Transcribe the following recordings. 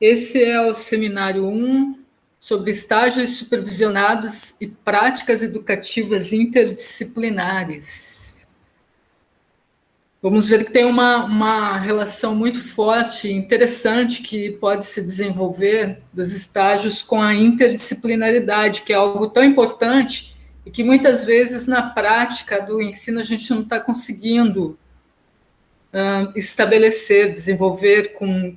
Esse é o seminário 1 sobre estágios supervisionados e práticas educativas interdisciplinares. Vamos ver que tem uma relação muito forte e interessante que pode se desenvolver dos estágios com a interdisciplinaridade, que é algo tão importante e que muitas vezes na prática do ensino a gente não está conseguindo estabelecer, desenvolver com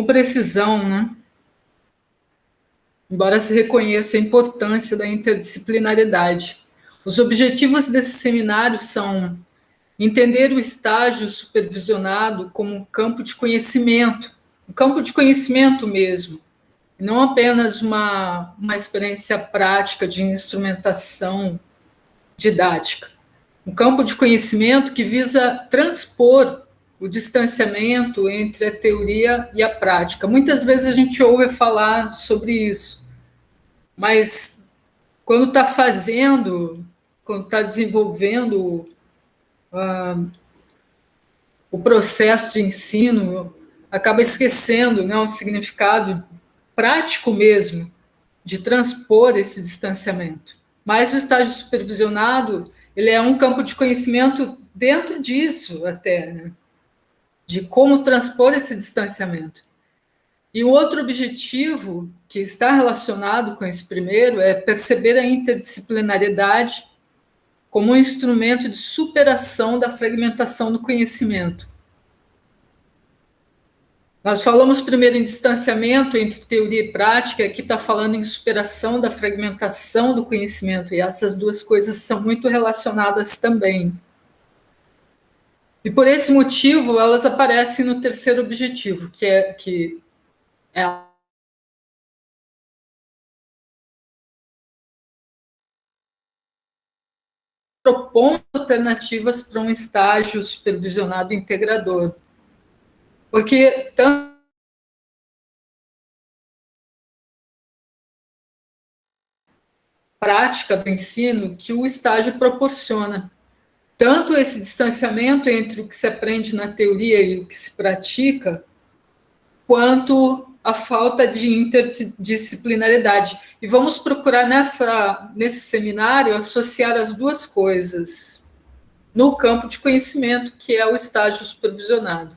precisão, né? Embora se reconheça a importância da interdisciplinaridade. Os objetivos desse seminário são entender o estágio supervisionado como um campo de conhecimento mesmo, não apenas uma experiência prática de instrumentação didática. Um campo de conhecimento que visa transpor o distanciamento entre a teoria e a prática. Muitas vezes a gente ouve falar sobre isso, mas quando está fazendo, quando está desenvolvendo o processo de ensino, acaba esquecendo, né, o significado prático mesmo de transpor esse distanciamento. Mas o estágio supervisionado, ele é um campo de conhecimento dentro disso até, né, de como transpor esse distanciamento. E o outro objetivo que está relacionado com esse primeiro é perceber a interdisciplinariedade como um instrumento de superação da fragmentação do conhecimento. Nós falamos primeiro em distanciamento entre teoria e prática, aqui está falando em superação da fragmentação do conhecimento, e essas duas coisas são muito relacionadas também. E por esse motivo, elas aparecem no terceiro objetivo, que é a propondo alternativas para um estágio supervisionado integrador. Porque tanto a prática do ensino que o estágio proporciona. Tanto esse distanciamento entre o que se aprende na teoria e o que se pratica, quanto a falta de interdisciplinaridade. E vamos procurar nesse seminário associar as duas coisas no campo de conhecimento, que é o estágio supervisionado.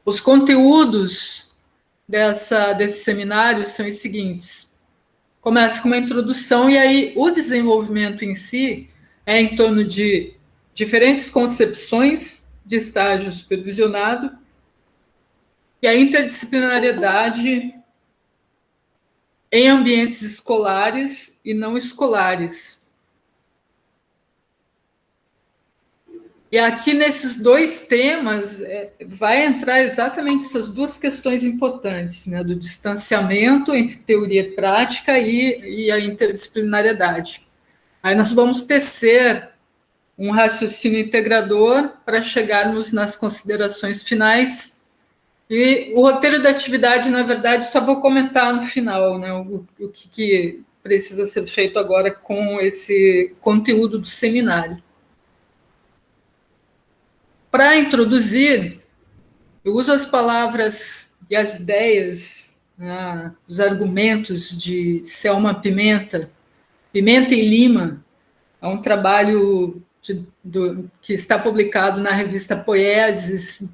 Os conteúdos desse seminário são os seguintes. Começa com uma introdução e aí o desenvolvimento em si é em torno de diferentes concepções de estágio supervisionado e a interdisciplinariedade em ambientes escolares e não escolares. E aqui nesses dois temas vai entrar exatamente essas duas questões importantes, né, do distanciamento entre teoria e prática e a interdisciplinariedade. Aí nós vamos tecer um raciocínio integrador para chegarmos nas considerações finais. E o roteiro da atividade, na verdade, só vou comentar no final, né, o que precisa ser feito agora com esse conteúdo do seminário. Para introduzir, eu uso as palavras e as ideias, né, os argumentos de Selma Pimenta, Pimenta e Lima. É um trabalho que está publicado na revista Poiesis,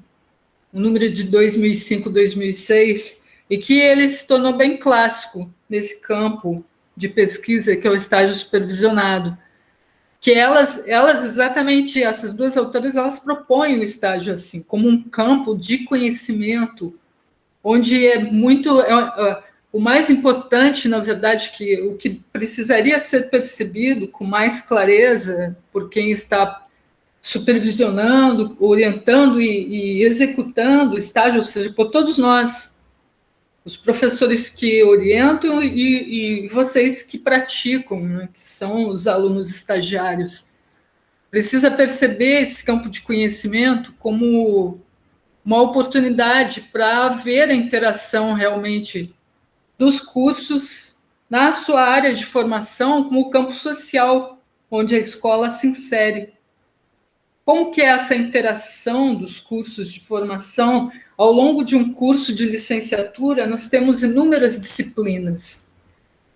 o número de 2005-2006, e que ele se tornou bem clássico nesse campo de pesquisa, que é o estágio supervisionado. Que elas exatamente, essas duas autoras, elas propõem o estágio assim, como um campo de conhecimento, onde o mais importante, na verdade, que o que precisaria ser percebido com mais clareza por quem está supervisionando, orientando e executando o estágio, ou seja, por todos nós, os professores que orientam e vocês que praticam, né, que são os alunos estagiários. Precisa perceber esse campo de conhecimento como uma oportunidade para haver a interação realmente dos cursos na sua área de formação com o campo social, onde a escola se insere. como que é essa interação dos cursos de formação. Ao longo de um curso de licenciatura, nós temos inúmeras disciplinas,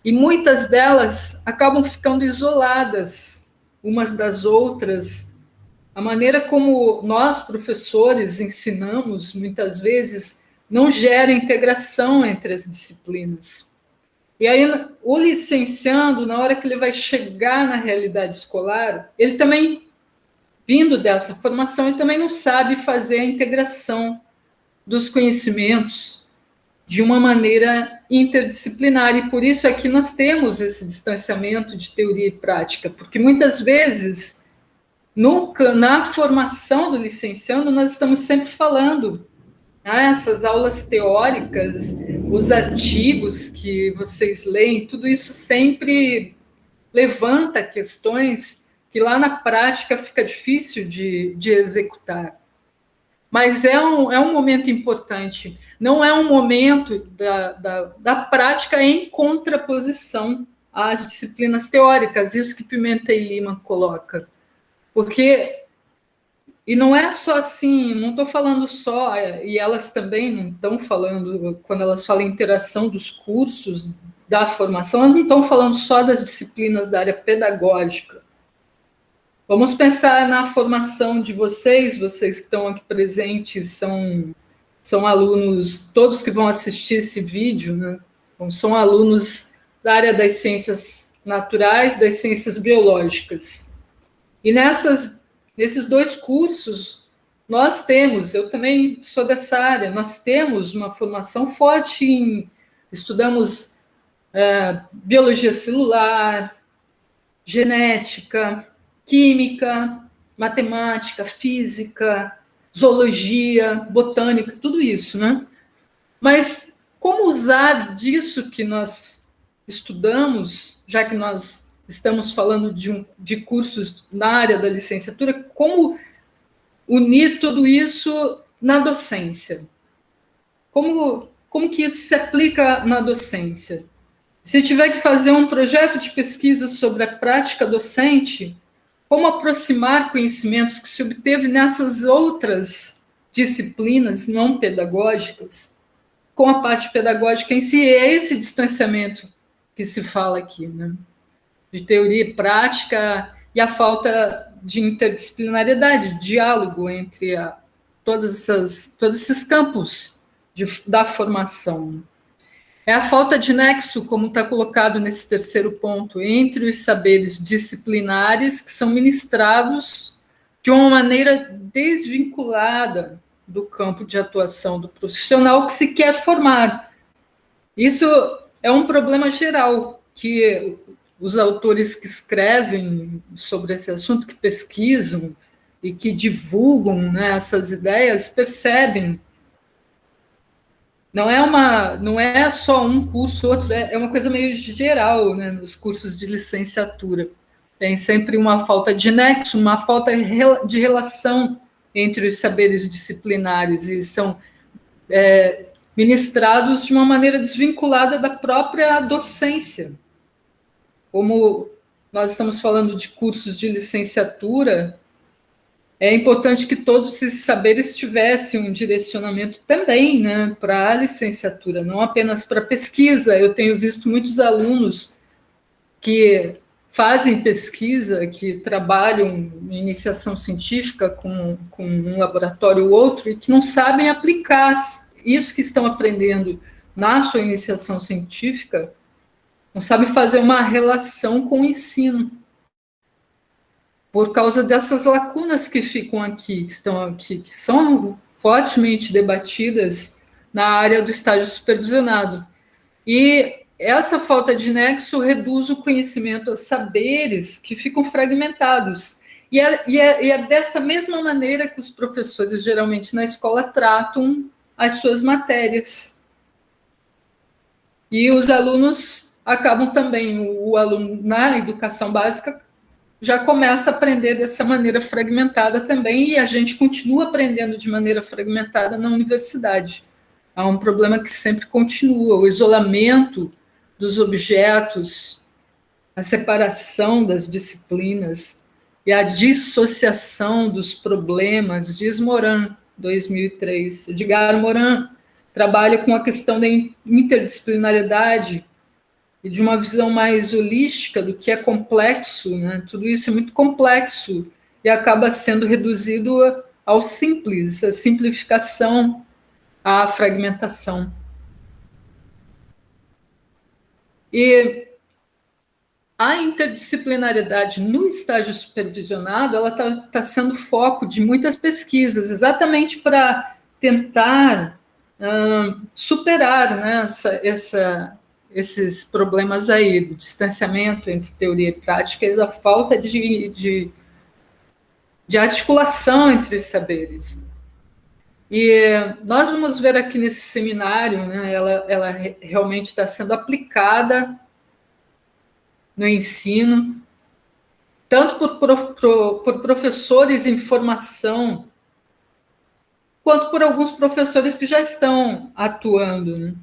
e muitas delas acabam ficando isoladas umas das outras. A maneira como nós, professores, ensinamos, muitas vezes, não gera integração entre as disciplinas. E aí, o licenciando, na hora que ele vai chegar na realidade escolar, ele também, vindo dessa formação, ele também não sabe fazer a integração dos conhecimentos de uma maneira interdisciplinar. E por isso aqui nós temos esse distanciamento de teoria e prática, porque muitas vezes, na formação do licenciando, nós estamos sempre falando, essas aulas teóricas, os artigos que vocês leem, tudo isso sempre levanta questões que lá na prática fica difícil de executar. Mas é um momento importante, não é um momento da prática em contraposição às disciplinas teóricas, isso que Pimenta e Lima coloca. Porque, e não é só assim, não estou falando só, e elas também não estão falando, quando elas falam interação dos cursos, da formação, elas não estão falando só das disciplinas da área pedagógica. Vamos pensar na formação de vocês que estão aqui presentes, são alunos, todos que vão assistir esse vídeo, né? Então, são alunos da área das ciências naturais, das ciências biológicas. E nesses dois cursos, nós temos, eu também sou dessa área, nós temos uma formação forte estudamos biologia celular, genética, química, matemática, física, zoologia, botânica, tudo isso, né? Mas como usar disso que nós estudamos, já que nós estamos falando de cursos na área da licenciatura, como unir tudo isso na docência? Como que isso se aplica na docência? Se tiver que fazer um projeto de pesquisa sobre a prática docente, como aproximar conhecimentos que se obteve nessas outras disciplinas não pedagógicas com a parte pedagógica em si? É esse distanciamento que se fala aqui, né? De teoria e prática, e a falta de interdisciplinariedade, de diálogo entre todos esses campos da formação. É a falta de nexo, como está colocado nesse terceiro ponto, entre os saberes disciplinares que são ministrados de uma maneira desvinculada do campo de atuação do profissional que se quer formar. Isso é um problema geral, que os autores que escrevem sobre esse assunto, que pesquisam e que divulgam, né, essas ideias, percebem. Não é só um curso, outro, é uma coisa meio geral, né, nos cursos de licenciatura. Tem sempre uma falta de nexo, uma falta de relação entre os saberes disciplinares, e são ministrados de uma maneira desvinculada da própria docência. Como nós estamos falando de cursos de licenciatura, é importante que todos esses saberes tivessem um direcionamento também, né, para a licenciatura, não apenas para a pesquisa. Eu tenho visto muitos alunos que fazem pesquisa, que trabalham em iniciação científica com um laboratório ou outro, e que não sabem aplicar isso que estão aprendendo na sua iniciação científica, não sabem fazer uma relação com o ensino, por causa dessas lacunas que ficam aqui, que estão aqui, que são fortemente debatidas na área do estágio supervisionado. E essa falta de nexo reduz o conhecimento a saberes que ficam fragmentados. E é dessa mesma maneira que os professores, geralmente, na escola, tratam as suas matérias. E os alunos acabam também, o aluno na educação básica já começa a aprender dessa maneira fragmentada também, e a gente continua aprendendo de maneira fragmentada na universidade. Há um problema que sempre continua, o isolamento dos objetos, a separação das disciplinas, e a dissociação dos problemas, diz Morin, 2003. Edgar Morin trabalha com a questão da interdisciplinariedade e de uma visão mais holística do que é complexo, né? Tudo isso é muito complexo e acaba sendo reduzido ao simples, a simplificação, à fragmentação. E a interdisciplinariedade no estágio supervisionado, ela está sendo foco de muitas pesquisas, exatamente para tentar superar, né, esses problemas aí, do distanciamento entre teoria e prática e da falta de articulação entre os saberes. E nós vamos ver aqui nesse seminário, né, ela realmente está sendo aplicada no ensino, tanto por professores em formação, quanto por alguns professores que já estão atuando, né?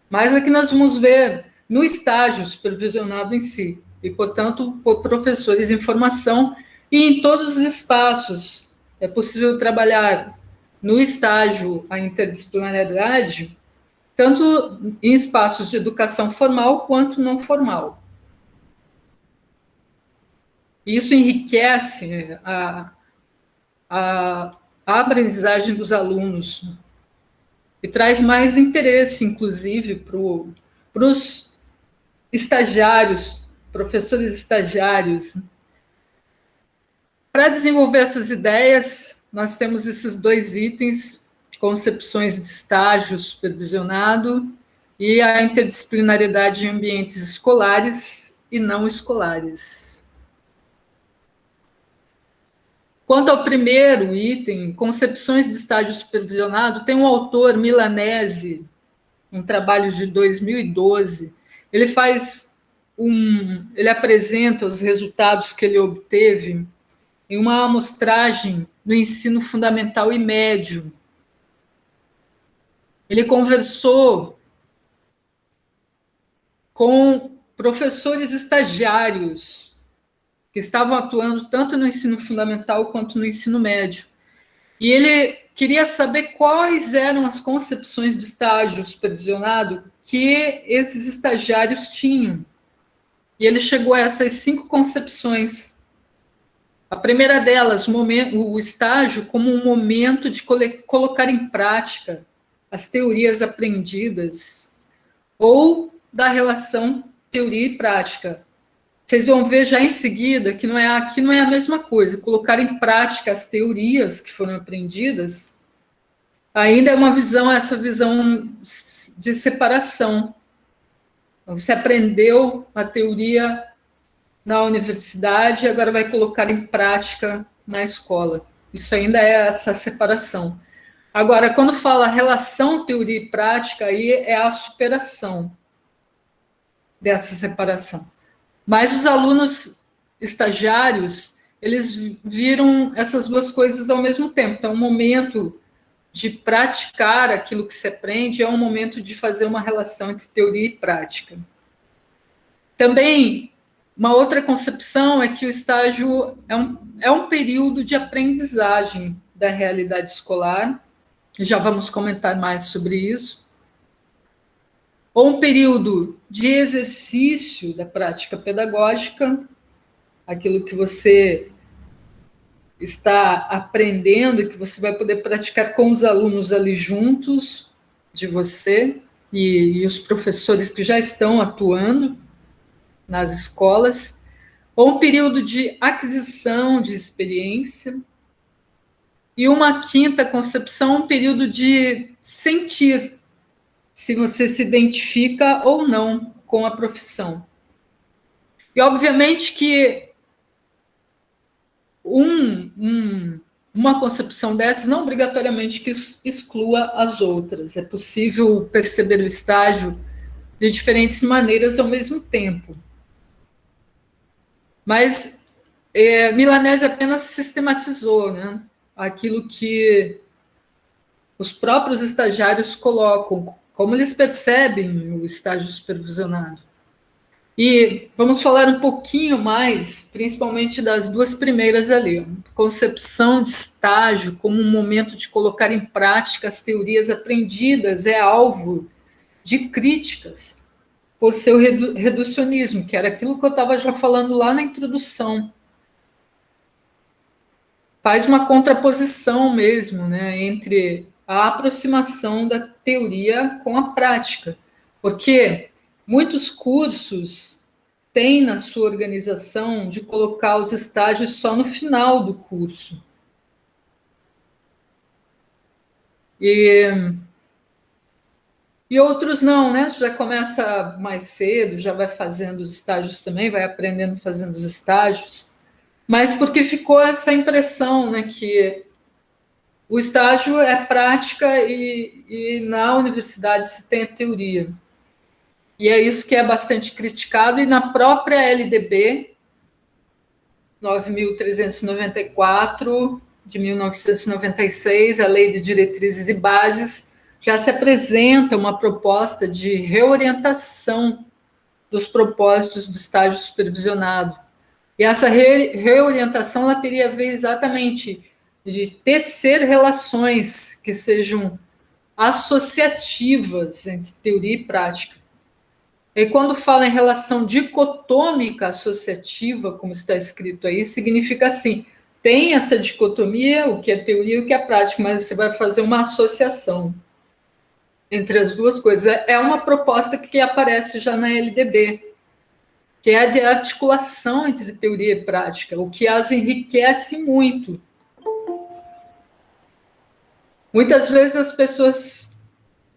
Mas aqui nós vamos ver no estágio supervisionado em si, e, portanto, por professores em formação e em todos os espaços. É possível trabalhar no estágio a interdisciplinariedade, tanto em espaços de educação formal quanto não formal. Isso enriquece a aprendizagem dos alunos e traz mais interesse, inclusive, para os estagiários, professores estagiários. Para desenvolver essas ideias, nós temos esses dois itens, concepções de estágio supervisionado e a interdisciplinariedade em ambientes escolares e não escolares. Quanto ao primeiro item, concepções de estágio supervisionado, tem um autor milanese, um trabalho de 2012, ele apresenta os resultados que ele obteve em uma amostragem no ensino fundamental e médio. Ele conversou com professores estagiários que estavam atuando tanto no ensino fundamental quanto no ensino médio. E ele queria saber quais eram as concepções de estágio supervisionado que esses estagiários tinham. E ele chegou a essas 5 concepções. A primeira delas, o estágio como um momento de colocar em prática as teorias aprendidas ou da relação teoria e prática. Vocês vão ver já em seguida que aqui não é a mesma coisa. Colocar em prática as teorias que foram aprendidas ainda é essa visão de separação. Você aprendeu a teoria na universidade e agora vai colocar em prática na escola. Isso ainda é essa separação. Agora, quando fala relação teoria e prática, aí é a superação dessa separação. Mas os alunos estagiários, eles viram essas duas coisas ao mesmo tempo. Então, o momento de praticar aquilo que se aprende é um momento de fazer uma relação entre teoria e prática. Também, uma outra concepção é que o estágio é um período de aprendizagem da realidade escolar, já vamos comentar mais sobre isso, ou um período de exercício da prática pedagógica, aquilo que você está aprendendo e que você vai poder praticar com os alunos ali juntos de você e os professores que já estão atuando nas escolas, ou um período de aquisição de experiência, e uma quinta concepção, um período de sentir se você se identifica ou não com a profissão. E, obviamente, que uma concepção dessas não obrigatoriamente que exclua as outras. É possível perceber o estágio de diferentes maneiras ao mesmo tempo. Mas Milanese apenas sistematizou, né, aquilo que os próprios estagiários colocam, como eles percebem o estágio supervisionado. E vamos falar um pouquinho mais, principalmente das duas primeiras ali. Concepção de estágio como um momento de colocar em prática as teorias aprendidas é alvo de críticas por seu reducionismo, que era aquilo que eu estava já falando lá na introdução. Faz uma contraposição mesmo, né, entre a aproximação da teoria com a prática, porque muitos cursos têm na sua organização de colocar os estágios só no final do curso. E outros não, né? Já começa mais cedo, já vai fazendo os estágios também, vai aprendendo fazendo os estágios, mas porque ficou essa impressão, né, que o estágio é prática e na universidade se tem a teoria. E é isso que é bastante criticado, e na própria LDB 9.394, de 1996, a Lei de Diretrizes e Bases, já se apresenta uma proposta de reorientação dos propósitos do estágio supervisionado. E essa reorientação ela teria a ver exatamente de tecer relações que sejam associativas entre teoria e prática. E quando fala em relação dicotômica associativa, como está escrito aí, significa assim: tem essa dicotomia, o que é teoria e o que é prática, mas você vai fazer uma associação entre as duas coisas. É uma proposta que aparece já na LDB, que é a de articulação entre teoria e prática, o que as enriquece muito. Muitas vezes as pessoas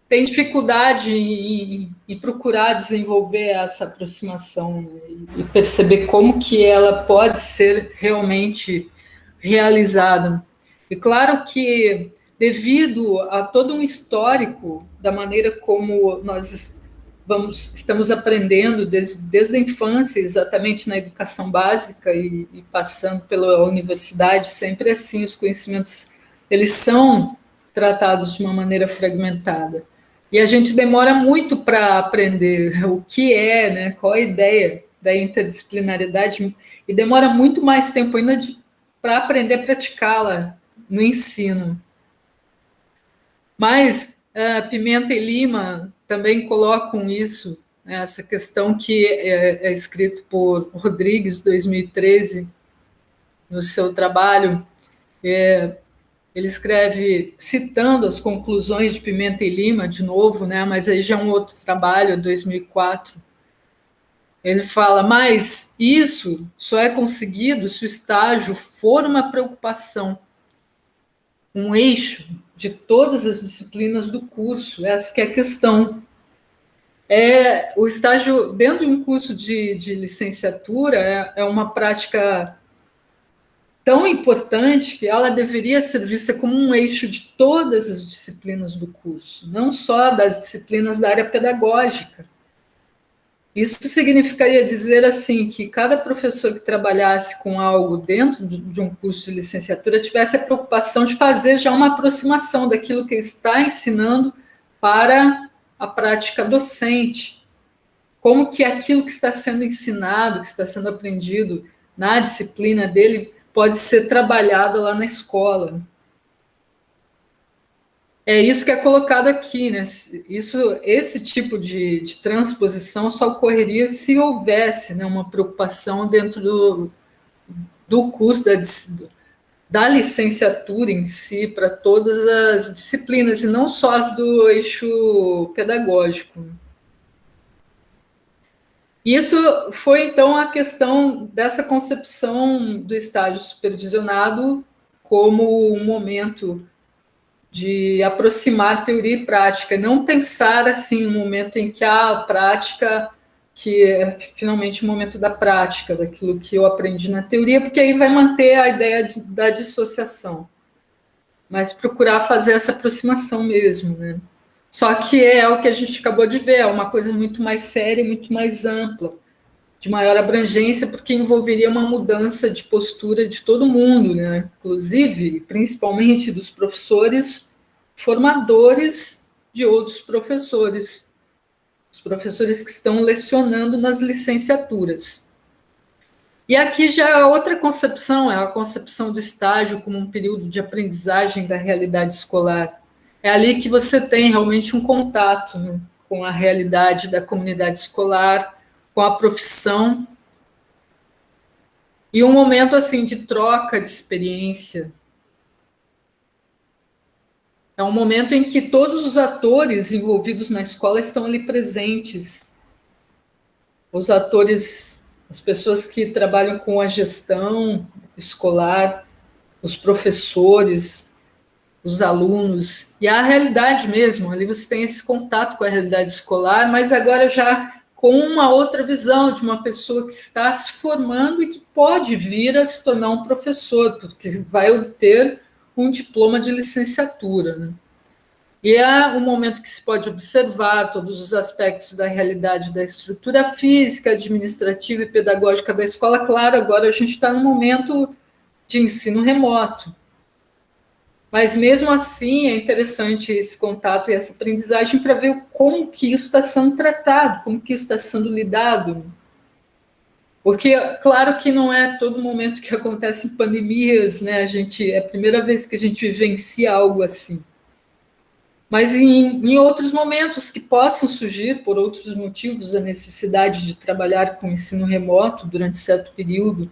têm dificuldade em procurar desenvolver essa aproximação, né, e perceber como que ela pode ser realmente realizada. E claro que, devido a todo um histórico da maneira como nós estamos aprendendo desde a infância, exatamente na educação básica e passando pela universidade, sempre assim, os conhecimentos eles são tratados de uma maneira fragmentada. E a gente demora muito para aprender o que é, né, qual a ideia da interdisciplinaridade, e demora muito mais tempo ainda para aprender a praticá-la no ensino. Mas Pimenta e Lima também colocam isso, né, essa questão que é escrito por Rodrigues, 2013, no seu trabalho. Ele escreve citando as conclusões de Pimenta e Lima, de novo, né, mas aí já é um outro trabalho, 2004. Ele fala, mas isso só é conseguido se o estágio for uma preocupação, um eixo de todas as disciplinas do curso. Essa que é a questão. O estágio, dentro de um curso de licenciatura, é uma prática tão importante que ela deveria ser vista como um eixo de todas as disciplinas do curso, não só das disciplinas da área pedagógica. Isso significaria dizer assim que cada professor que trabalhasse com algo dentro de um curso de licenciatura tivesse a preocupação de fazer já uma aproximação daquilo que está ensinando para a prática docente. Como que aquilo que está sendo ensinado, que está sendo aprendido na disciplina dele, pode ser trabalhado lá na escola. É isso que é colocado aqui, né? Esse tipo de transposição só ocorreria se houvesse, né, uma preocupação dentro do curso da licenciatura em si, para todas as disciplinas, e não só as do eixo pedagógico. Isso foi, então, a questão dessa concepção do estágio supervisionado como um momento de aproximar teoria e prática, não pensar assim no momento em que a prática, que é finalmente o momento da prática, daquilo que eu aprendi na teoria, porque aí vai manter a ideia da dissociação, mas procurar fazer essa aproximação mesmo, né? Só que é o que a gente acabou de ver, é uma coisa muito mais séria, muito mais ampla, de maior abrangência, porque envolveria uma mudança de postura de todo mundo, né? Inclusive, principalmente dos professores, formadores de outros professores. os professores que estão lecionando nas licenciaturas. E aqui já é outra concepção, é a concepção do estágio como um período de aprendizagem da realidade escolar. É ali que você tem realmente um contato, né, com a realidade da comunidade escolar, com a profissão, e um momento assim de troca de experiência. É um momento em que todos os atores envolvidos na escola estão ali presentes. Os atores, as pessoas que trabalham com a gestão escolar, os professores, os alunos, e a realidade mesmo, ali você tem esse contato com a realidade escolar, mas agora já com uma outra visão de uma pessoa que está se formando e que pode vir a se tornar um professor, porque vai obter um diploma de licenciatura, né? E é um momento que se pode observar todos os aspectos da realidade da estrutura física, administrativa e pedagógica da escola. Claro, agora a gente está no momento de ensino remoto. Mas, mesmo assim, é interessante esse contato e essa aprendizagem para ver como que isso está sendo tratado, como que isso está sendo lidado. Porque, claro que não é todo momento que acontecem pandemias, né? É a primeira vez que a gente vivencia algo assim. Mas em outros momentos que possam surgir, por outros motivos, a necessidade de trabalhar com ensino remoto durante certo período,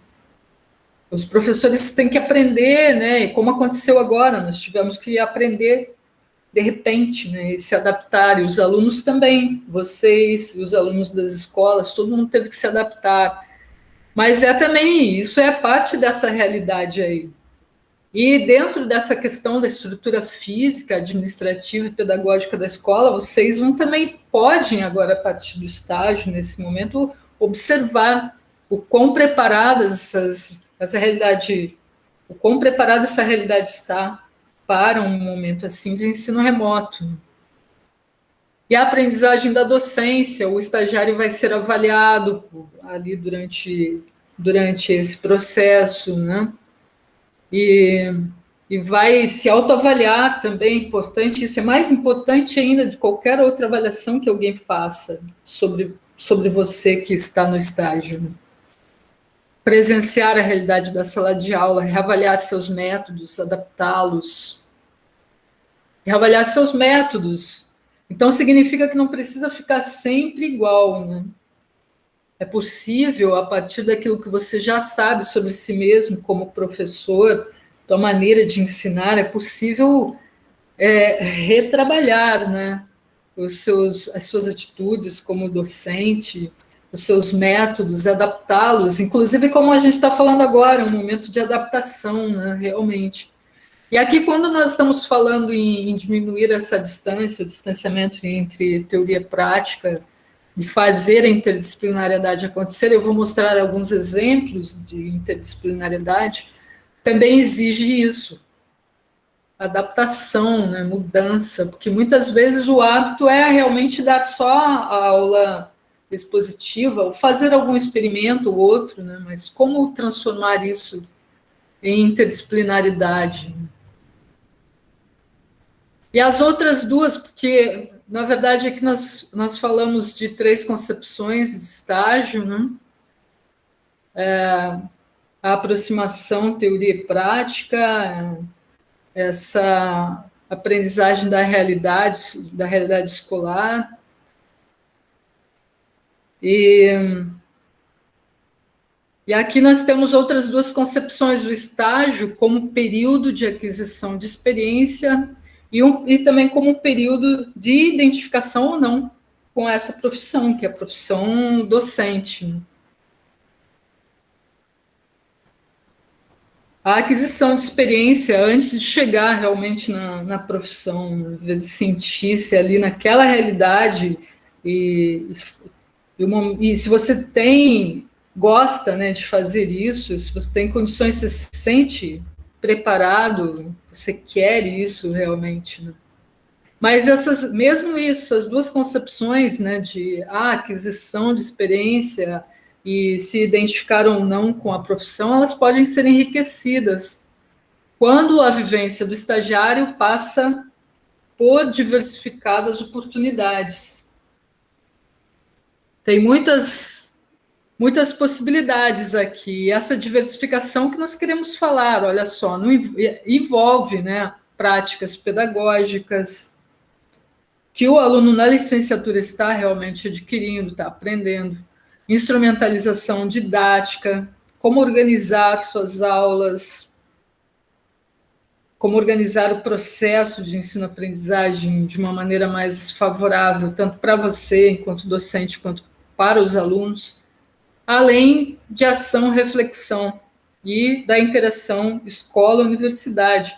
os professores têm que aprender, né? E como aconteceu agora, nós tivemos que aprender de repente, né? E se adaptar, e os alunos também, vocês, os alunos das escolas, todo mundo teve que se adaptar. Mas é também, isso é parte dessa realidade aí. E dentro dessa questão da estrutura física, administrativa e pedagógica da escola, vocês também podem agora, a partir do estágio, nesse momento, observar o quão preparadas essa realidade, o quão preparada essa realidade está para um momento assim de ensino remoto. E a aprendizagem da docência, o estagiário vai ser avaliado ali durante esse processo, né? E vai se autoavaliar também, importante, isso é mais importante ainda de qualquer outra avaliação que alguém faça sobre você que está no estágio. Presenciar a realidade da sala de aula, reavaliar seus métodos, adaptá-los. Reavaliar seus métodos. Então, significa que não precisa ficar sempre igual, né? É possível, a partir daquilo que você já sabe sobre si mesmo como professor, tua maneira de ensinar, é possível retrabalhar, né, as suas atitudes como docente, os seus métodos, adaptá-los, inclusive como a gente está falando agora, um momento de adaptação, né, realmente. E aqui, quando nós estamos falando em diminuir essa distância, o distanciamento entre teoria e prática, de fazer a interdisciplinariedade acontecer, eu vou mostrar alguns exemplos de interdisciplinariedade, também exige isso, adaptação, né, mudança, porque muitas vezes o hábito é realmente dar só a aula expositiva, ou fazer algum experimento ou outro, né, mas como transformar isso em interdisciplinaridade? E as outras duas, porque, na verdade, aqui nós falamos de 3 concepções de estágio, né? A aproximação, teoria e prática, essa aprendizagem da realidade escolar. E aqui nós temos outras 2 concepções, o estágio como período de aquisição de experiência e também como período de identificação ou não com essa profissão, que é a profissão docente. A aquisição de experiência antes de chegar realmente na profissão, né? Sentir-se ali naquela realidade e se você gosta, né, de fazer isso, se você tem condições, você se sente preparado, você quer isso realmente, né? Mas mesmo isso, as 2 concepções, né, de aquisição de experiência e se identificar ou não com a profissão, elas podem ser enriquecidas quando a vivência do estagiário passa por diversificadas oportunidades. Tem muitas possibilidades aqui. Essa diversificação que nós queremos falar, olha só, não envolve, né, práticas pedagógicas que o aluno na licenciatura está realmente adquirindo, está aprendendo, instrumentalização didática, como organizar suas aulas, como organizar o processo de ensino-aprendizagem de uma maneira mais favorável, tanto para você, enquanto docente, quanto para os alunos, além de ação, reflexão e da interação escola-universidade.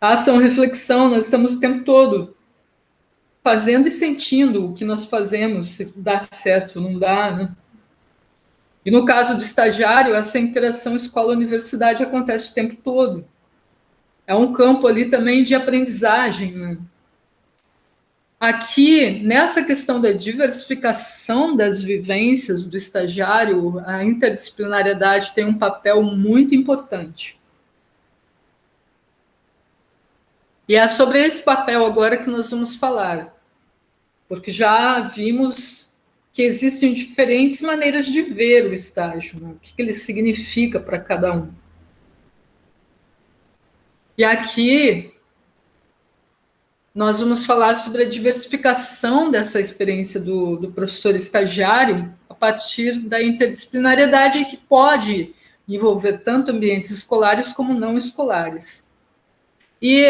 A ação-reflexão, nós estamos o tempo todo fazendo e sentindo o que nós fazemos, se dá certo ou não dá, né? E no caso do estagiário, essa interação escola-universidade acontece o tempo todo. É um campo ali também de aprendizagem, né? Aqui, nessa questão da diversificação das vivências do estagiário, a interdisciplinariedade tem um papel muito importante. E é sobre esse papel agora que nós vamos falar, porque já vimos que existem diferentes maneiras de ver o estágio, né? O que ele significa para cada um. E aqui nós vamos falar sobre a diversificação dessa experiência do professor estagiário a partir da interdisciplinariedade que pode envolver tanto ambientes escolares como não escolares. E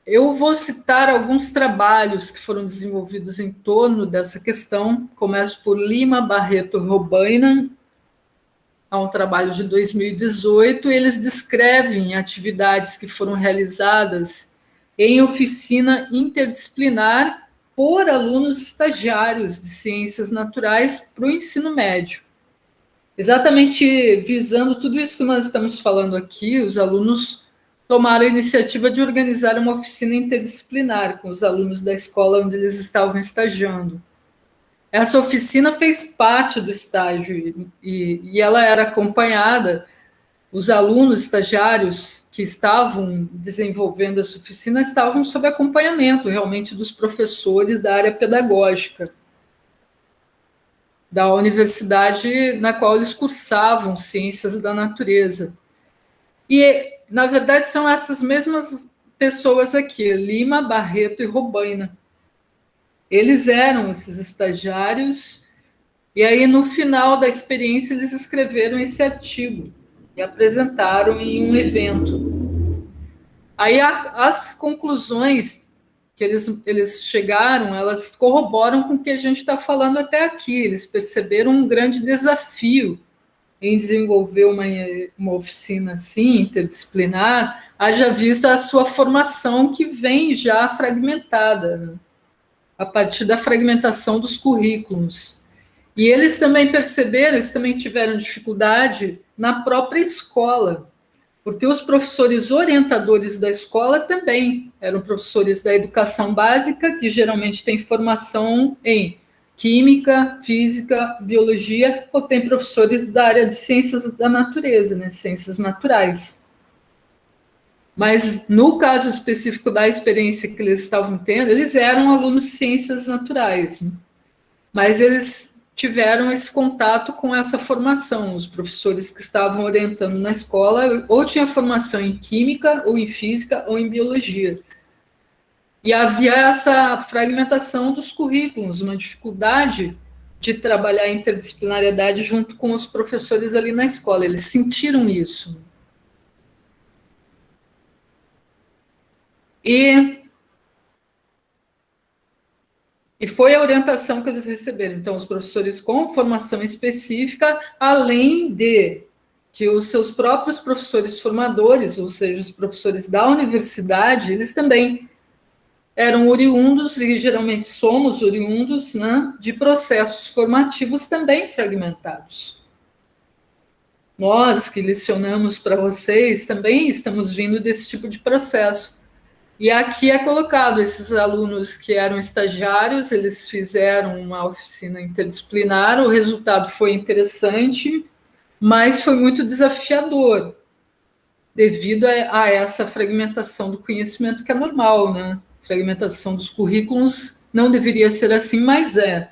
eu vou citar alguns trabalhos que foram desenvolvidos em torno dessa questão. Começo por Lima, Barreto e Robaina, há um trabalho de 2018. Eles descrevem atividades que foram realizadas em oficina interdisciplinar por alunos estagiários de ciências naturais para o ensino médio. Exatamente visando tudo isso que nós estamos falando aqui, os alunos tomaram a iniciativa de organizar uma oficina interdisciplinar com os alunos da escola onde eles estavam estagiando. Essa oficina fez parte do estágio e ela era acompanhada, os alunos estagiários que estavam desenvolvendo essa oficina estavam sob acompanhamento realmente dos professores da área pedagógica da universidade na qual eles cursavam ciências da natureza. E, na verdade, são essas mesmas pessoas aqui, Lima, Barreto e Robaina. Eles eram esses estagiários, e aí, no final da experiência, eles escreveram esse artigo e apresentaram em um evento. Aí, as conclusões que eles chegaram, elas corroboram com o que a gente está falando até aqui. Eles perceberam um grande desafio em desenvolver uma oficina assim, interdisciplinar, haja vista a sua formação que vem já fragmentada, né? A partir da fragmentação dos currículos. E eles também perceberam, eles também tiveram dificuldade na própria escola, porque os professores orientadores da escola também eram professores da educação básica, que geralmente têm formação em química, física, biologia, ou tem professores da área de ciências da natureza, né, ciências naturais. Mas no caso específico da experiência que eles estavam tendo, eles eram alunos de ciências naturais, né? Mas eles tiveram esse contato com essa formação. Os professores que estavam orientando na escola ou tinham formação em química, ou em física, ou em biologia. E havia essa fragmentação dos currículos, uma dificuldade de trabalhar a interdisciplinariedade junto com os professores ali na escola. Eles sentiram isso. E foi a orientação que eles receberam. Então, os professores com formação específica, além de que os seus próprios professores formadores, ou seja, os professores da universidade, eles também eram oriundos, e geralmente somos oriundos, né, de processos formativos também fragmentados. Nós que lecionamos para vocês também estamos vindo desse tipo de processo. E aqui é colocado esses alunos que eram estagiários, eles fizeram uma oficina interdisciplinar, o resultado foi interessante, mas foi muito desafiador, devido a essa fragmentação do conhecimento que é normal, né? Fragmentação dos currículos não deveria ser assim, mas é.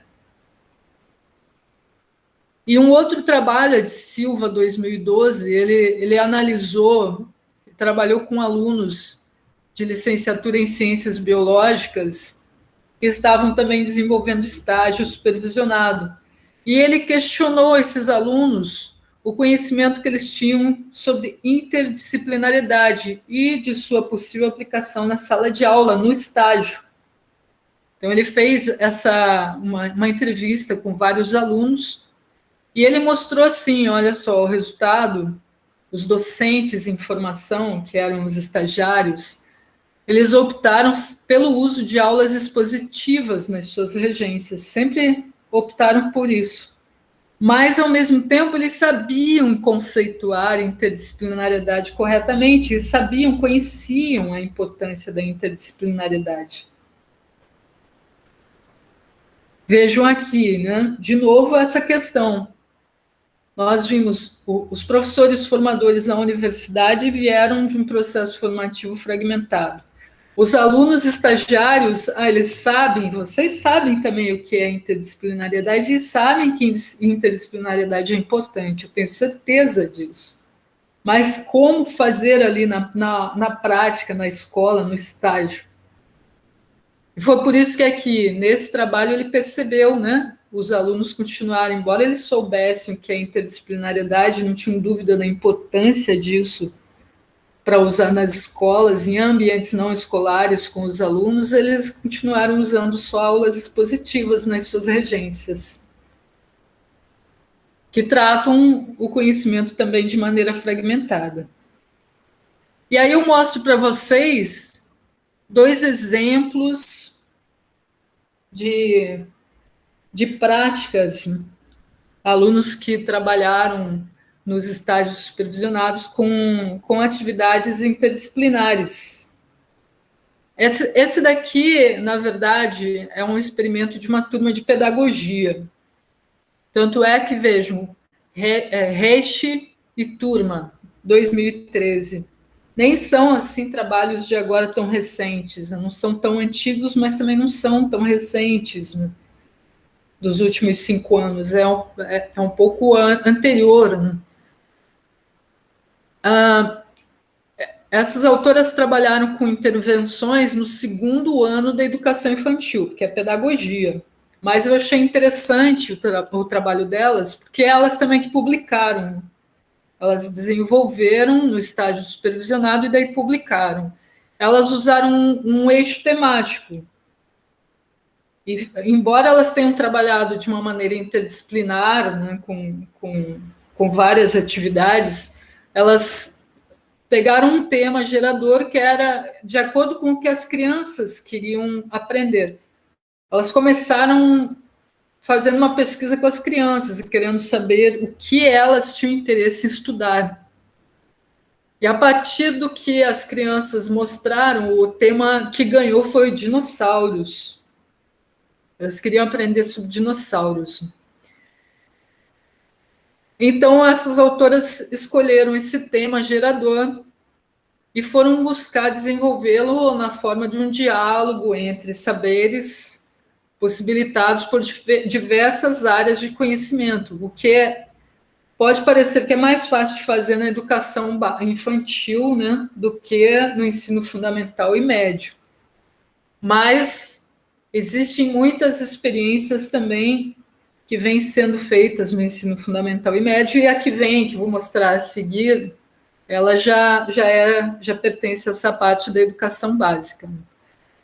E um outro trabalho, é de Silva, 2012, ele analisou, trabalhou com alunos de licenciatura em ciências biológicas que estavam também desenvolvendo estágio supervisionado. E ele questionou esses alunos o conhecimento que eles tinham sobre interdisciplinariedade e de sua possível aplicação na sala de aula, no estágio. Então, ele fez uma entrevista com vários alunos e ele mostrou assim, olha só, o resultado, os docentes em formação, que eram os estagiários, eles optaram pelo uso de aulas expositivas nas suas regências, sempre optaram por isso. Mas, ao mesmo tempo, eles sabiam conceituar a interdisciplinariedade corretamente, e conheciam a importância da interdisciplinariedade. Vejam aqui, né? De novo, essa questão. Nós vimos, os professores formadores na universidade vieram de um processo formativo fragmentado. Os alunos estagiários, eles sabem, vocês sabem também o que é interdisciplinariedade e sabem que interdisciplinariedade é importante, eu tenho certeza disso. Mas como fazer ali na prática, na escola, no estágio? E foi por isso que aqui, nesse trabalho, ele percebeu, né? Os alunos continuaram, embora eles soubessem o que é interdisciplinariedade, não tinham dúvida da importância disso para usar nas escolas, em ambientes não escolares com os alunos, eles continuaram usando só aulas expositivas nas suas regências, que tratam o conhecimento também de maneira fragmentada. E aí eu mostro para vocês 2 exemplos de práticas, alunos que trabalharam nos estágios supervisionados com atividades interdisciplinares. Esse daqui, na verdade, é um experimento de uma turma de pedagogia. Tanto é que, vejam, Reche e turma, 2013. Nem são, assim, trabalhos de agora tão recentes, não são tão antigos, mas também não são tão recentes, né? Dos últimos 5 anos, é um pouco anterior, né? Essas autoras trabalharam com intervenções no 2º ano da educação infantil, que é pedagogia. Mas eu achei interessante o trabalho delas, porque elas também que publicaram. Elas desenvolveram no estágio supervisionado e daí publicaram. Elas usaram um eixo temático. E, embora elas tenham trabalhado de uma maneira interdisciplinar, né, com várias atividades, elas pegaram um tema gerador que era de acordo com o que as crianças queriam aprender. Elas começaram fazendo uma pesquisa com as crianças e querendo saber o que elas tinham interesse em estudar. E a partir do que as crianças mostraram, o tema que ganhou foi dinossauros. Elas queriam aprender sobre dinossauros. Então, essas autoras escolheram esse tema gerador e foram buscar desenvolvê-lo na forma de um diálogo entre saberes possibilitados por diversas áreas de conhecimento, o que pode parecer que é mais fácil de fazer na educação infantil, né, do que no ensino fundamental e médio. Mas existem muitas experiências também que vêm sendo feitas no ensino fundamental e médio, e a que vem, que vou mostrar a seguir, ela já pertence a essa parte da educação básica.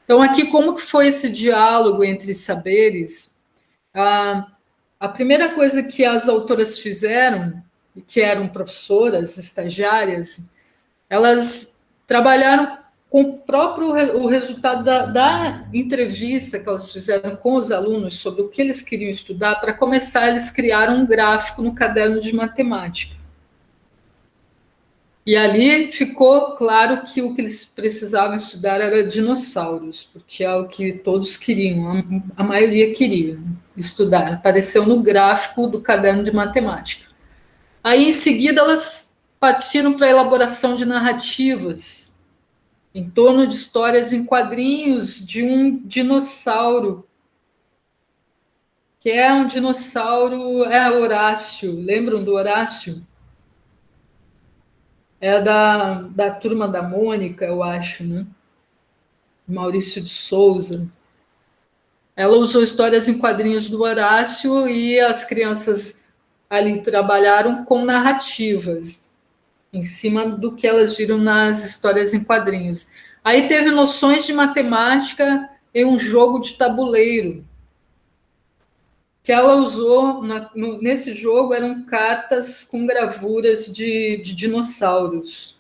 Então, aqui, como que foi esse diálogo entre saberes? A primeira coisa que as autoras fizeram, que eram professoras, estagiárias, elas trabalharam com o resultado da entrevista que elas fizeram com os alunos sobre o que eles queriam estudar. Para começar, eles criaram um gráfico no caderno de matemática. E ali ficou claro que o que eles precisavam estudar era dinossauros, porque é o que todos queriam, a maioria queria estudar. Apareceu no gráfico do caderno de matemática. Aí, em seguida, elas partiram para a elaboração de narrativas em torno de histórias em quadrinhos de um dinossauro que é um dinossauro, é Horácio, lembram do Horácio? É da Turma da Mônica, eu acho, né? Maurício de Souza. Ela usou histórias em quadrinhos do Horácio e as crianças ali trabalharam com narrativas, em cima do que elas viram nas histórias em quadrinhos. Aí teve noções de matemática em um jogo de tabuleiro, que ela usou nesse jogo eram cartas com gravuras de dinossauros.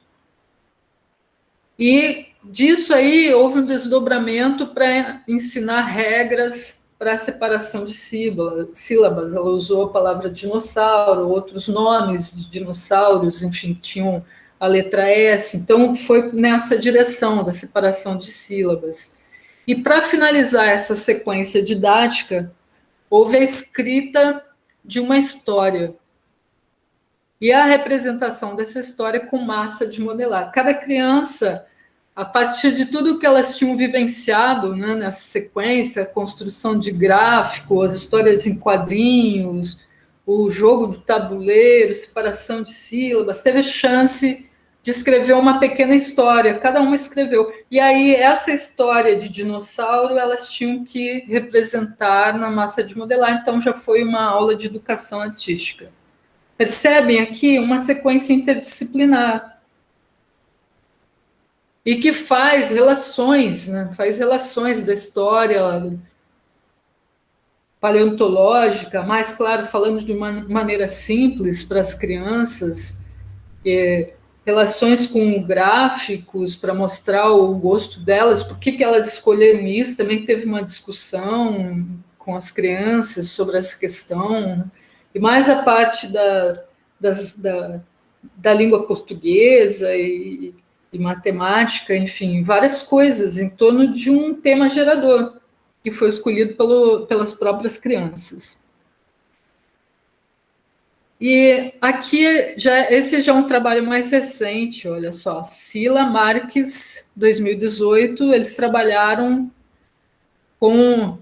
E disso aí houve um desdobramento para ensinar regras para a separação de sílabas. Ela usou a palavra dinossauro, outros nomes de dinossauros, enfim, tinham a letra S. Então, foi nessa direção da separação de sílabas. E para finalizar essa sequência didática, houve a escrita de uma história e a representação dessa história com massa de modelar. Cada criança, a partir de tudo que elas tinham vivenciado, né, nessa sequência, a construção de gráfico, as histórias em quadrinhos, o jogo do tabuleiro, separação de sílabas, teve chance de escrever uma pequena história, cada uma escreveu. E aí, essa história de dinossauro, elas tinham que representar na massa de modelar, então já foi uma aula de educação artística. Percebem aqui uma sequência interdisciplinar e que faz relações, né? Faz relações da história paleontológica, mais claro, falando de uma maneira simples para as crianças, relações com gráficos para mostrar o gosto delas, por que elas escolheram isso, também teve uma discussão com as crianças sobre essa questão, né? E mais a parte da língua portuguesa e matemática, enfim, várias coisas em torno de um tema gerador que foi escolhido pelas próprias crianças. E aqui, esse já é um trabalho mais recente, olha só, Sila Marques, 2018, eles trabalharam com...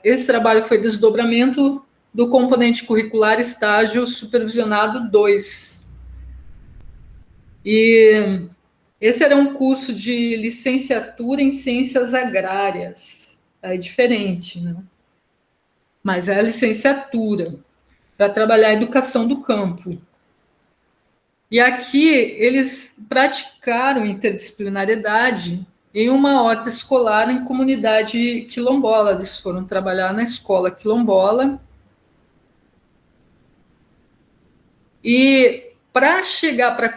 esse trabalho foi desdobramento do componente curricular estágio supervisionado 2. E esse era um curso de licenciatura em ciências agrárias. É diferente, né? Mas é a licenciatura para trabalhar a educação do campo. E aqui eles praticaram interdisciplinariedade em uma horta escolar em comunidade quilombola. Eles foram trabalhar na escola quilombola. E para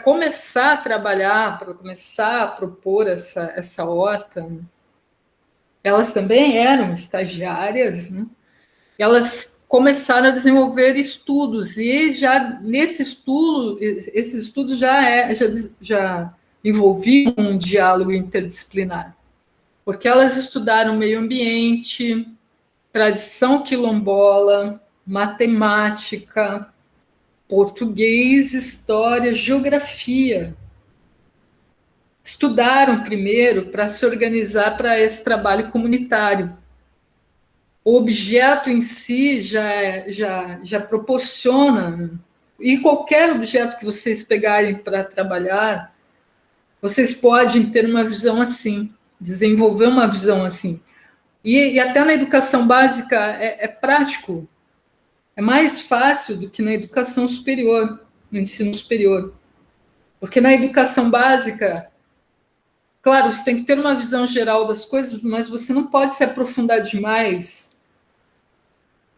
começar a trabalhar, para começar a propor essa horta, elas também eram estagiárias, né? Elas começaram a desenvolver estudos, e já nesse estudo, esses estudos já envolviam um diálogo interdisciplinar, porque elas estudaram meio ambiente, tradição quilombola, matemática, português, história, geografia. Estudaram primeiro para se organizar para esse trabalho comunitário. O objeto em si já proporciona, e qualquer objeto que vocês pegarem para trabalhar, vocês podem ter uma visão assim, desenvolver uma visão assim. E até na educação básica é prático, é mais fácil do que na educação superior, no ensino superior. Porque na educação básica, claro, você tem que ter uma visão geral das coisas, mas você não pode se aprofundar demais.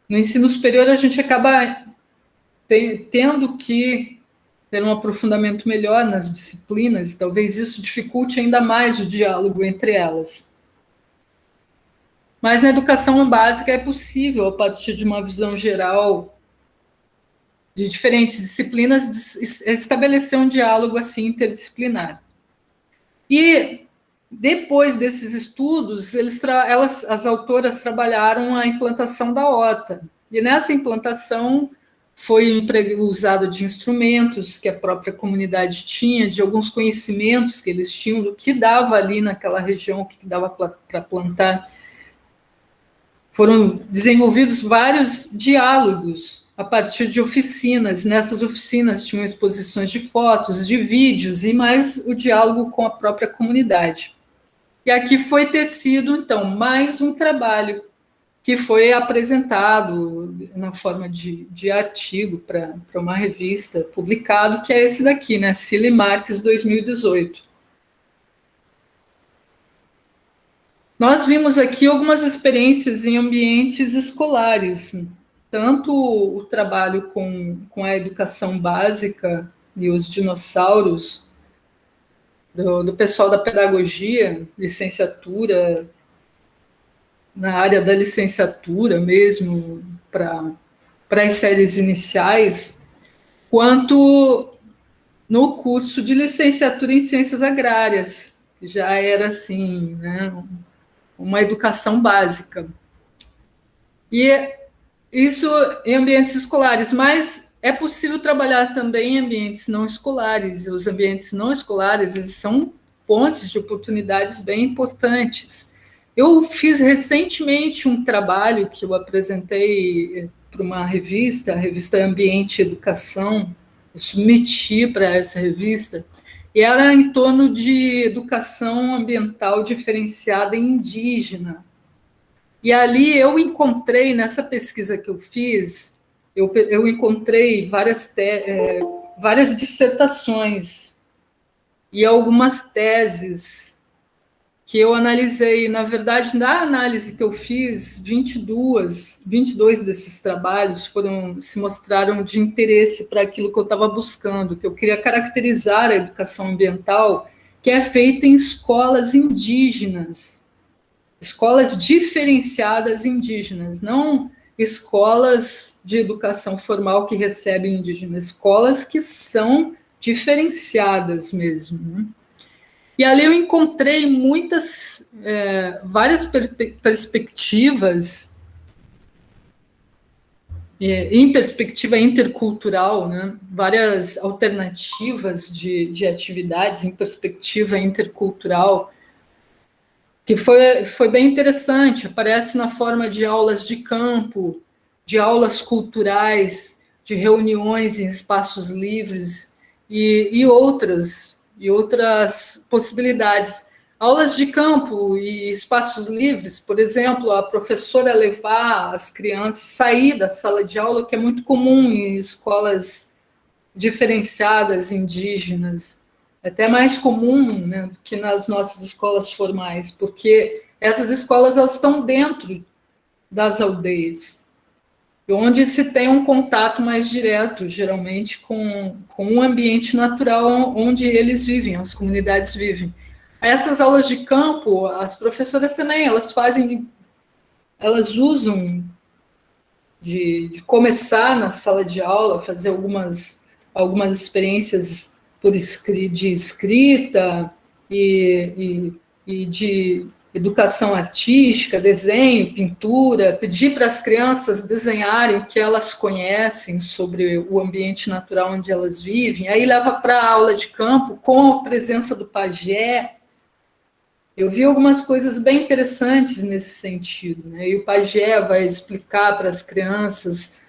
No ensino superior, a gente acaba tendo que ter um aprofundamento melhor nas disciplinas, talvez isso dificulte ainda mais o diálogo entre elas. Mas na educação básica é possível, a partir de uma visão geral de diferentes disciplinas, estabelecer um diálogo assim interdisciplinar. E depois desses estudos, as autoras trabalharam a implantação da horta. E nessa implantação foi usado de instrumentos que a própria comunidade tinha, de alguns conhecimentos que eles tinham do que dava ali naquela região, o que dava para plantar. foram desenvolvidos vários diálogos a partir de oficinas. Nessas oficinas tinham exposições de fotos, de vídeos e mais o diálogo com a própria comunidade. E aqui foi tecido, então, mais um trabalho que foi apresentado na forma de artigo para uma revista, publicado, que é esse daqui, né? Cili Marques, 2018. Nós vimos aqui algumas experiências em ambientes escolares, tanto o trabalho com a educação básica e os dinossauros, do pessoal da pedagogia, licenciatura, na área da licenciatura mesmo, para as séries iniciais, quanto no curso de licenciatura em ciências agrárias, que já era assim, né, uma educação básica. E isso em ambientes escolares, mas é possível trabalhar também em ambientes não escolares. Os ambientes não escolares, eles são fontes de oportunidades bem importantes. Eu fiz recentemente um trabalho que eu apresentei para uma revista, a revista Ambiente e Educação. Eu submeti para essa revista, e era em torno de educação ambiental diferenciada e indígena. E ali eu encontrei, nessa pesquisa que eu fiz, eu encontrei várias dissertações e algumas teses que eu analisei. Na verdade, na análise que eu fiz, 22 desses trabalhos se mostraram de interesse para aquilo que eu estava buscando, que eu queria caracterizar a educação ambiental, que é feita em escolas indígenas, escolas diferenciadas indígenas, não escolas de educação formal que recebem indígenas, escolas que são diferenciadas mesmo, né? E ali eu encontrei várias perspectivas, em perspectiva intercultural, né? Várias alternativas de atividades em perspectiva intercultural, que foi bem interessante. Aparece na forma de aulas de campo, de aulas culturais, de reuniões em espaços livres e outras possibilidades. Aulas de campo e espaços livres, por exemplo, a professora levar as crianças, sair da sala de aula, que é muito comum em escolas diferenciadas indígenas, até mais comum, né, do que nas nossas escolas formais, porque essas escolas elas estão dentro das aldeias, onde se tem um contato mais direto, geralmente, com o ambiente natural onde eles vivem, as comunidades vivem. Essas aulas de campo, as professoras também, elas usam de começar na sala de aula, fazer algumas experiências de escrita e de educação artística, desenho, pintura, pedir para as crianças desenharem o que elas conhecem sobre o ambiente natural onde elas vivem. Aí leva para a aula de campo com a presença do pajé. Eu vi algumas coisas bem interessantes nesse sentido, né? E o pajé vai explicar para as crianças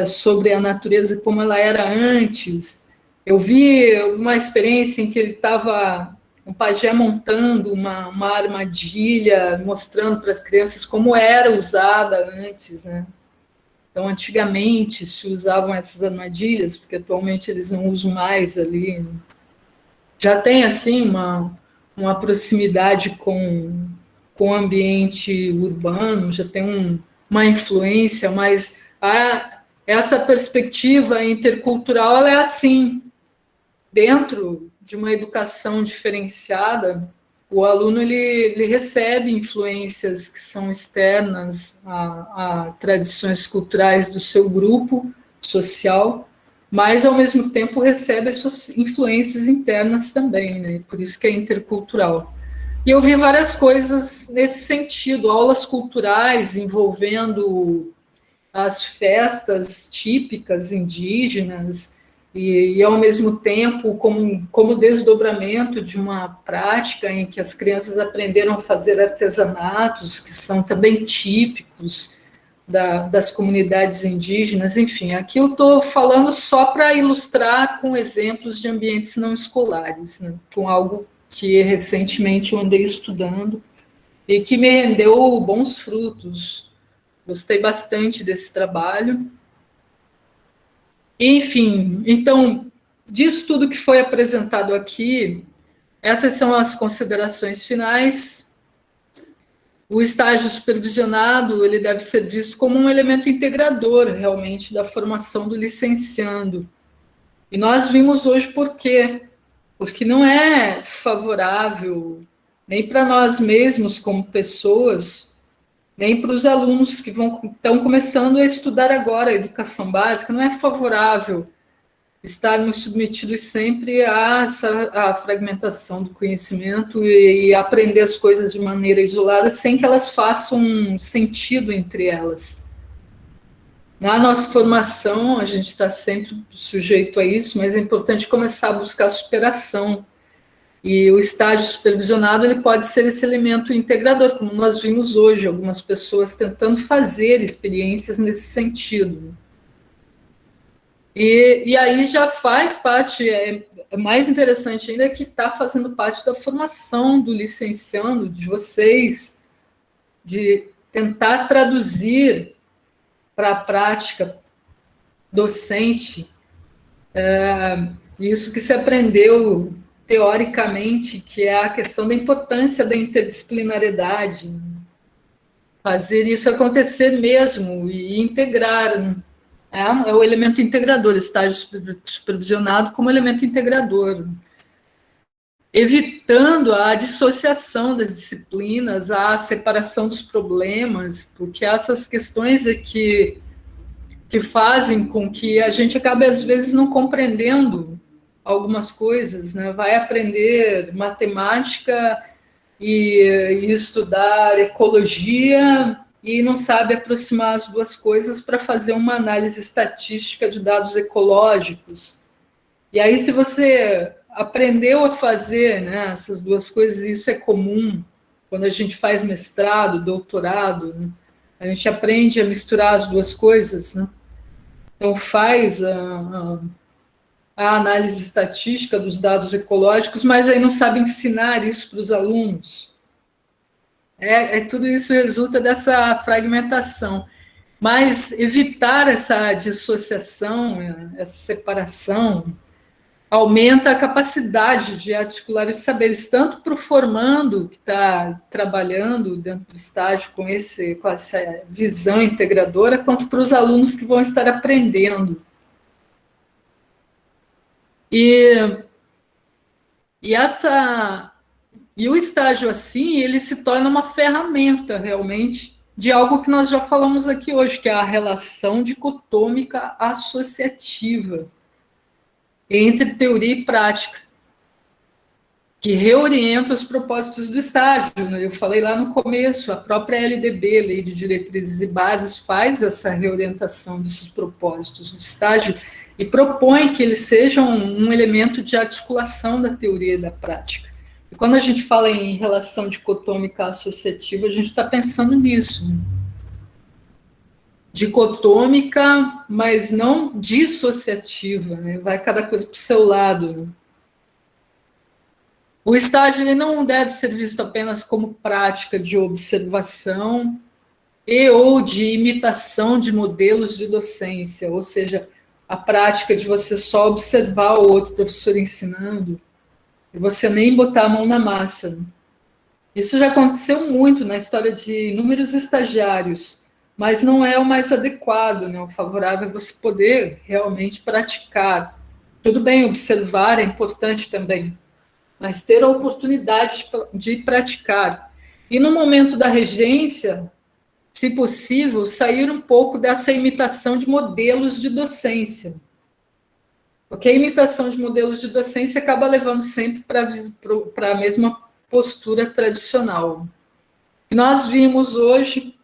sobre a natureza como ela era antes. Eu vi uma experiência em que ele estava, um pajé montando uma armadilha, mostrando para as crianças como era usada antes, né? Então, antigamente se usavam essas armadilhas, porque atualmente eles não usam mais ali. Já tem, assim, uma proximidade com o ambiente urbano, já tem uma influência, mas essa perspectiva intercultural ela é assim. Dentro de uma educação diferenciada, o aluno ele recebe influências que são externas a tradições culturais do seu grupo social, mas, ao mesmo tempo, recebe as suas influências internas também, né? Por isso que é intercultural. E eu vi várias coisas nesse sentido, aulas culturais envolvendo as festas típicas indígenas, ao mesmo tempo, como desdobramento de uma prática em que as crianças aprenderam a fazer artesanatos, que são também típicos das comunidades indígenas, enfim, aqui eu estou falando só para ilustrar com exemplos de ambientes não escolares, né, com algo que recentemente eu andei estudando e que me rendeu bons frutos. Gostei bastante desse trabalho. Enfim, então, disso tudo que foi apresentado aqui, essas são as considerações finais. O estágio supervisionado, ele deve ser visto como um elemento integrador, realmente, da formação do licenciando. E nós vimos hoje por quê. Porque não é favorável nem para nós mesmos como pessoas, nem para os alunos que estão começando a estudar agora a educação básica, não é favorável estarmos submetidos sempre à fragmentação do conhecimento e aprender as coisas de maneira isolada, sem que elas façam um sentido entre elas. Na nossa formação, a gente está sempre sujeito a isso, mas é importante começar a buscar superação. E o estágio supervisionado ele pode ser esse elemento integrador, como nós vimos hoje, algumas pessoas tentando fazer experiências nesse sentido. E aí já faz parte, é mais interessante ainda, que está fazendo parte da formação do licenciando, de vocês, de tentar traduzir para a prática docente isso que se aprendeu teoricamente, que é a questão da importância da interdisciplinariedade, fazer isso acontecer mesmo e integrar. É o elemento integrador, estágio supervisionado como elemento integrador, evitando a dissociação das disciplinas, a separação dos problemas, porque essas questões é que fazem com que a gente acabe, às vezes, não compreendendo algumas coisas, né? Vai aprender matemática e estudar ecologia e não sabe aproximar as duas coisas para fazer uma análise estatística de dados ecológicos. E aí, se você aprendeu a fazer, né, essas duas coisas, isso é comum quando a gente faz mestrado, doutorado, né, a gente aprende a misturar as duas coisas, né? Então, faz a análise estatística dos dados ecológicos, mas aí não sabe ensinar isso para os alunos. Tudo isso resulta dessa fragmentação. Mas evitar essa dissociação, essa separação, aumenta a capacidade de articular os saberes, tanto para o formando, que está trabalhando dentro do estágio com essa visão integradora, quanto para os alunos que vão estar aprendendo. E o estágio assim, ele se torna uma ferramenta realmente de algo que nós já falamos aqui hoje, que é a relação dicotômica associativa entre teoria e prática, que reorienta os propósitos do estágio. Eu falei lá no começo, a própria LDB, Lei de Diretrizes e Bases, faz essa reorientação desses propósitos do estágio e propõe que eles sejam um elemento de articulação da teoria e da prática. E quando a gente fala em relação dicotômica associativa, a gente está pensando nisso. Dicotômica, mas não dissociativa, né? Vai cada coisa para o seu lado. O estágio ele não deve ser visto apenas como prática de observação ou de imitação de modelos de docência, ou seja, a prática de você só observar o outro professor ensinando e você nem botar a mão na massa. Isso já aconteceu muito na história de inúmeros estagiários, mas não é o mais adequado, né? O favorável é você poder realmente praticar. Tudo bem, observar é importante também, mas ter a oportunidade de praticar. E no momento da regência, se possível, sair um pouco dessa imitação de modelos de docência. Porque a imitação de modelos de docência acaba levando sempre para a mesma postura tradicional. E nós vimos hoje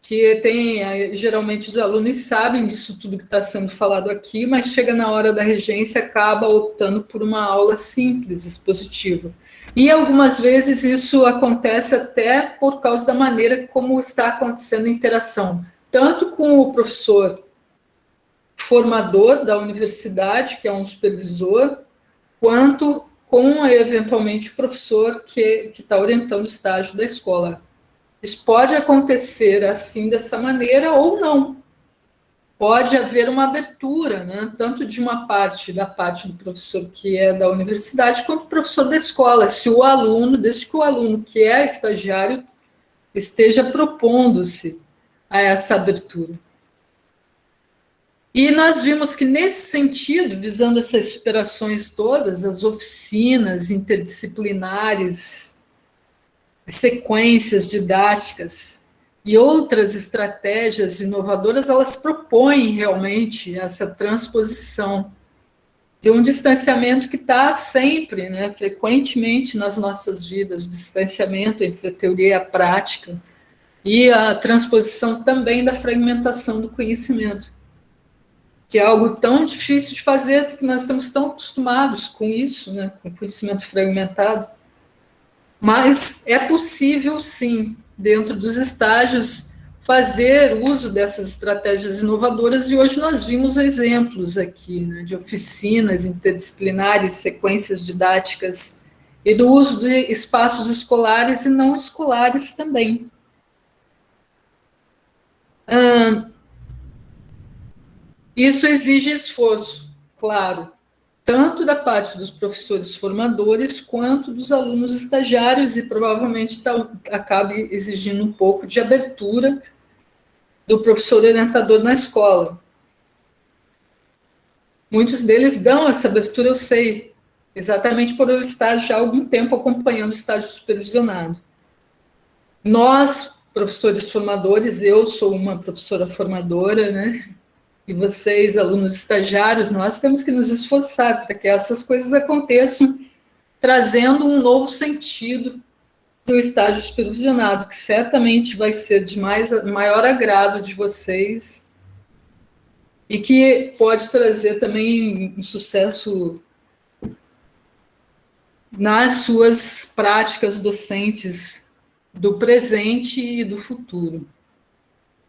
que tem, geralmente os alunos sabem disso tudo que está sendo falado aqui, mas chega na hora da regência e acaba optando por uma aula simples, expositiva. E algumas vezes isso acontece até por causa da maneira como está acontecendo a interação, tanto com o professor formador da universidade, que é um supervisor, quanto com, eventualmente, o professor que está orientando o estágio da escola. Isso pode acontecer assim, dessa maneira, ou não. Pode haver uma abertura, né, tanto de uma parte, da parte do professor que é da universidade, quanto do professor da escola, se o aluno, desde que o aluno que é estagiário esteja propondo-se a essa abertura. E nós vimos que, nesse sentido, visando essas superações todas, as oficinas interdisciplinares, sequências didáticas e outras estratégias inovadoras, elas propõem realmente essa transposição de um distanciamento que está sempre, né, frequentemente nas nossas vidas, o distanciamento entre a teoria e a prática, e a transposição também da fragmentação do conhecimento, que é algo tão difícil de fazer, porque nós estamos tão acostumados com isso, né, com o conhecimento fragmentado. Mas é possível, sim, dentro dos estágios, fazer uso dessas estratégias inovadoras, e hoje nós vimos exemplos aqui, né, de oficinas interdisciplinares, sequências didáticas, e do uso de espaços escolares e não escolares também. Isso exige esforço, claro, tanto da parte dos professores formadores quanto dos alunos estagiários, e provavelmente acabe exigindo um pouco de abertura do professor orientador na escola. Muitos deles dão essa abertura, eu sei, exatamente por eu estar já há algum tempo acompanhando o estágio supervisionado. Nós, professores formadores, eu sou uma professora formadora, né? E vocês, alunos estagiários, nós temos que nos esforçar para que essas coisas aconteçam, trazendo um novo sentido do estágio supervisionado, que certamente vai ser de maior agrado de vocês e que pode trazer também um sucesso nas suas práticas docentes do presente e do futuro.